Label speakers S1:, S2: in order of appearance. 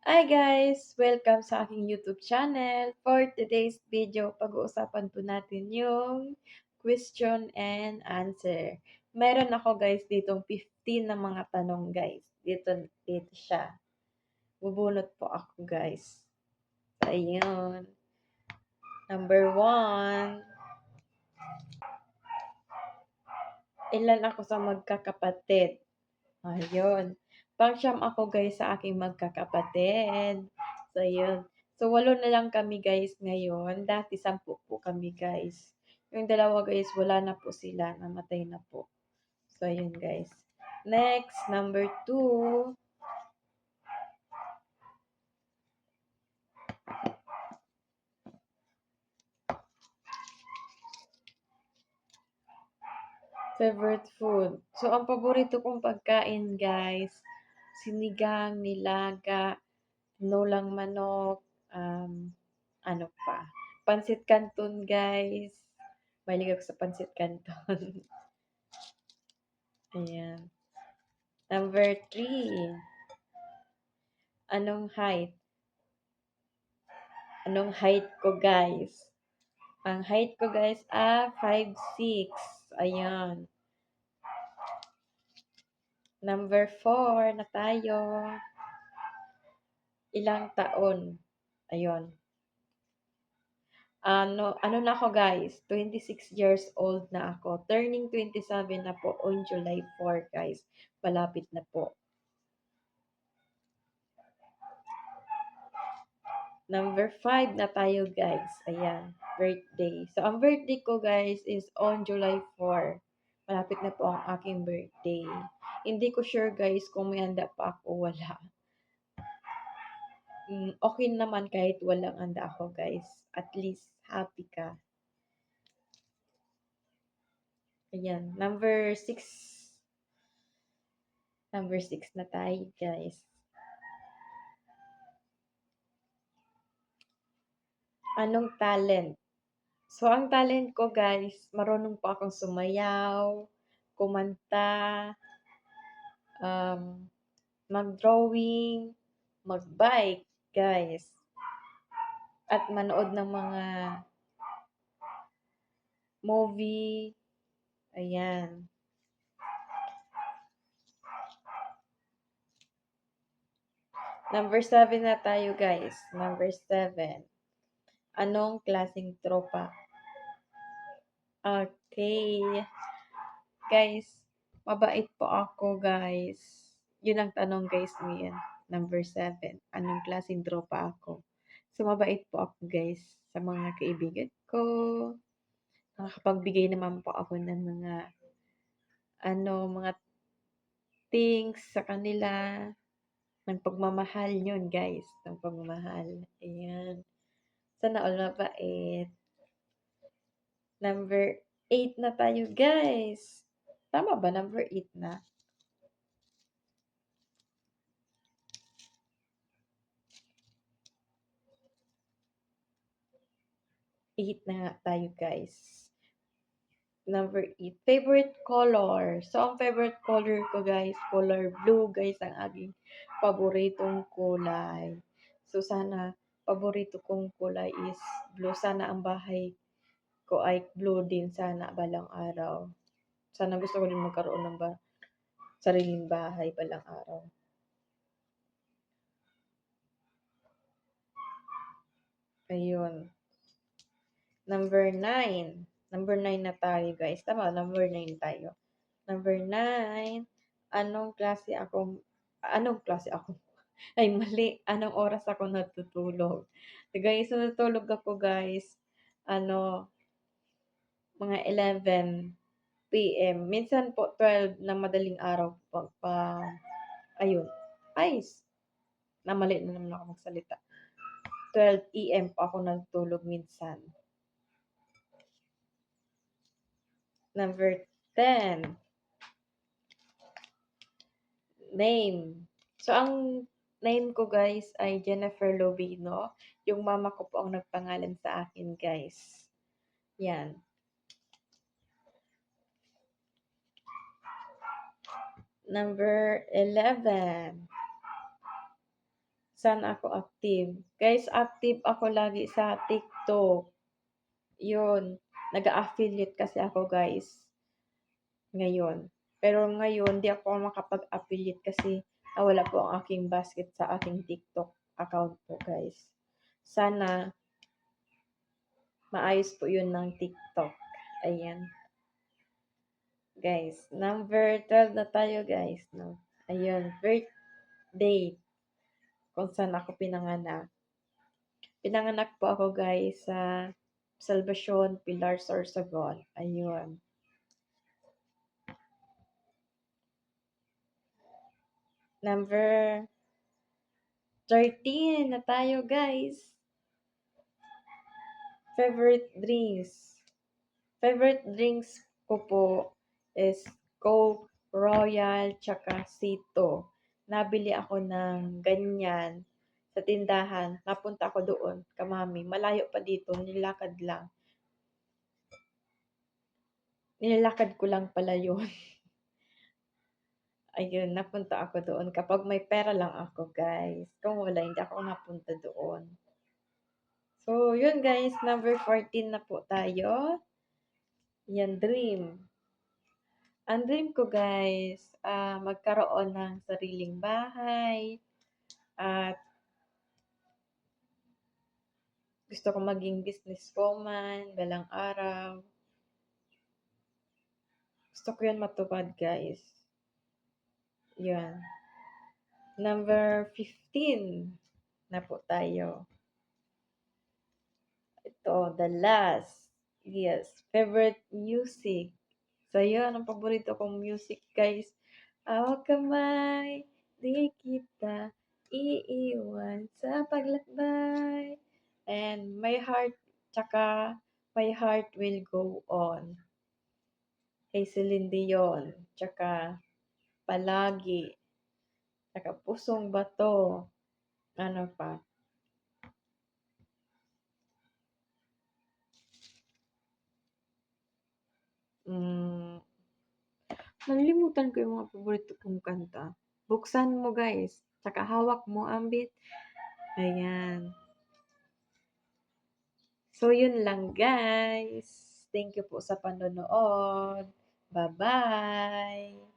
S1: Hi guys! Welcome sa aking YouTube channel. For today's video, pag-uusapan po natin yung question and answer. Meron ako guys ditong 15 na mga tanong guys. Dito siya. Bubunot po ako guys. So, ayun. Number 1. Ilan ako sa magkakapatid? Ayun. Pang-siyam ako guys sa aking magkakapatid. So, yun. So, 8 na lang kami guys ngayon. Dati 10 po kami guys. Yung dalawa guys, wala na po sila. Namatay na po. So, yun guys. Next, number 2. Favorite food. So, ang paborito kong pagkain guys, sinigang, nilaga, tinolang manok, ano pa, pansit canton guys. Mahilig ako sa pansit canton. Ayan. Number 3. Anong height? Anong height ko guys? Ang height ko guys, 5'6". Ayan. Number 4 na tayo. Ilang taon? Ayun. Ano na ako guys? 26 years old na ako. Turning 27 na po on July 4 guys. Malapit na po. Number 5 na tayo guys. Ayan. Birthday. So, ang birthday ko guys is on July 4. Malapit na po ang aking birthday. Hindi ko sure guys kung may handa pa ako o wala. Okay naman kahit walang handa ako guys. At least happy ka. Ayan. Number 6. Number 6 na tayo guys. Anong talent? So, ang talent ko guys, marunong po akong sumayaw, kumanta, um, mag-drawing, mag-bike, guys. At manood ng mga movie. Ayan. Number 7 na tayo, guys. Number 7. Anong klaseng tropa? Okay. Guys, mabait po ako, guys. Yun ang tanong, guys, ngayon. Number 7. Anong klaseng tropa ako? So, mabait po ako, guys, sa mga kaibigan ko. Nakakapagbigay naman po ako ng mga things sa kanila. Ng pagmamahal yun, guys. Ng pagmamahal. Ayan. Sana all mabait. Number 8 na tayo, guys. Tama ba? Number 8 na? 8 na nga tayo, guys. Number 8. Favorite color. So, ang favorite color ko, guys, color blue, guys, ang aking paboritong kulay. So, sana, paborito kong kulay is blue. Sana ang bahay ko ay blue din sana balang araw. Sana gusto ko din magkaroon ng sariling bahay balang araw. Ayun. Number 9. Number 9 na tayo, guys. Tama, number 9 tayo. Number 9. Anong klase ako? Ay, mali. Anong oras ako natutulog? So, guys, natutulog ako, guys. Mga 11 PM. Minsan po 12 ng madaling araw ayun. Ay, namali na naman ako magsalita. 12 AM pa ako nagtulog minsan. Number 10. Name. So, ang name ko guys ay Jennifer Lovino. Yung mama ko po ang nagpangalan sa akin guys. Yan. Number 11. Saan ako active? Guys, active ako lagi sa TikTok. Yun, nag-a-affiliate kasi ako guys, ngayon. Pero ngayon, di ako makapag-affiliate kasi nawala po ang aking basket sa aking TikTok account po guys. Sana maayos po yun ng TikTok. Ayan. Guys, number 12 na tayo guys. No? Ayun, birthday. Kung saan ako pinanganak. Pinanganak po ako guys sa Salvacion, Pilar, Sorsogon. Ayun. Number 13 na tayo guys. Favorite drinks. Favorite drinks ko po is Coke, Royal, tsaka Sito. Nabili ako ng ganyan sa tindahan. Napunta ako doon, kamami. Malayo pa dito, nilakad lang. Nilakad ko lang pala yun. Ayun, napunta ako doon. Kapag may pera lang ako, guys. Kung wala, hindi ako napunta doon. So, yun guys, number 14 na po tayo. Yan, dream. Ang dream ko guys, magkaroon ng sariling bahay. At gusto ko maging businesswoman, balang araw. Gusto ko yan matupad guys. Yan. Number 15 na po tayo. Ito, the last. Yes, favorite music. So, yun, ang paborito kong music, guys. Awag kamay, di kita iiwan sa paglakbay. And my heart, tsaka my heart will go on. Kay Celine Dion, tsaka palagi, tsaka pusong bato. Ano pa? Nalimutan ko yung mga paborito kong kanta. Buksan mo guys. Tsaka hawak mo ang beat. Ayan. So, yun lang guys. Thank you po sa panonood. Bye-bye!